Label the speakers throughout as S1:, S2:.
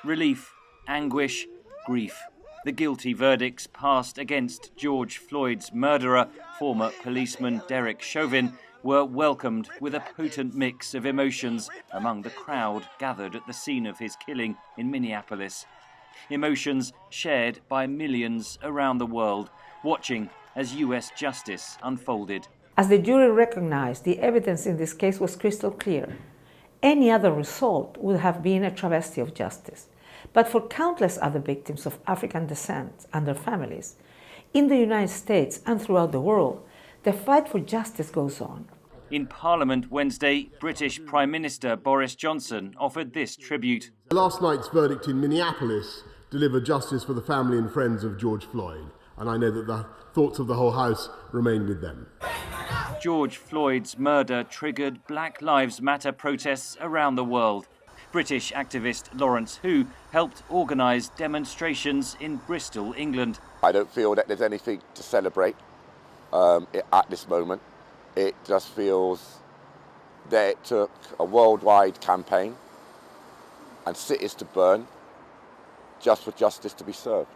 S1: Relief, anguish, grief. The guilty verdicts passed against George Floyd's murderer, former policeman Derek Chauvin, were welcomed with a potent mix of emotions among the crowd gathered at the scene of his killing in Minneapolis. Emotions shared by millions around the world, watching as US justice unfolded.
S2: As the jury recognized, the evidence in this case was crystal clear. Any other result would have been a travesty of justice. But for countless other victims of African descent and their families, in the United States and throughout the world, the fight for justice goes on.
S1: In Parliament Wednesday, British Prime Minister Boris Johnson offered this tribute.
S3: Last night's verdict in Minneapolis delivered justice for the family and friends of George Floyd, and I know that the thoughts of the whole House remain with them.
S1: George Floyd's murder triggered Black Lives Matter protests around the world. British activist Lawrence Hu helped organise demonstrations in Bristol, England.
S4: I don't feel that there's anything to celebrate at this moment. It just feels that it took a worldwide campaign and cities to burn just for justice to be served.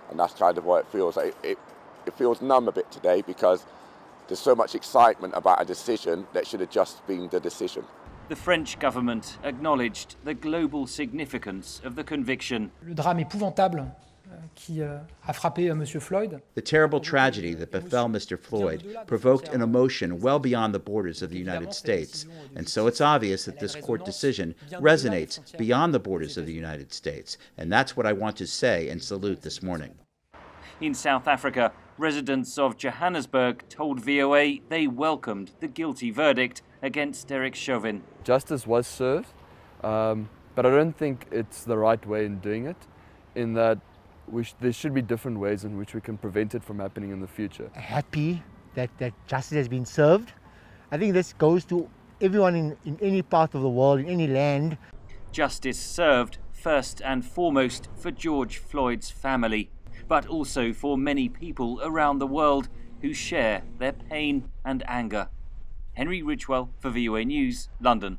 S4: And that's kind of what it feels like. It feels numb a bit today because there's so much excitement about a decision that should have just been the decision.
S1: The French government acknowledged the global significance of the conviction.
S5: Le drame épouvantable qui a frappé Monsieur Floyd.
S6: The terrible tragedy that befell Mr. Floyd provoked an emotion well beyond the borders of the United States, and so it's obvious that this court decision resonates beyond the borders of the United States, and that's what I want to say and salute this morning.
S1: In South Africa, residents of Johannesburg told VOA they welcomed the guilty verdict against Derek Chauvin.
S7: Justice was served, but I don't think it's the right way in doing it, in that there should be different ways in which we can prevent it from happening in the future.
S8: Happy that justice has been served. I think this goes to everyone in any part of the world, in any land.
S1: Justice served first and foremost for George Floyd's family, but also for many people around the world who share their pain and anger. Henry Ridgwell for VOA News, London.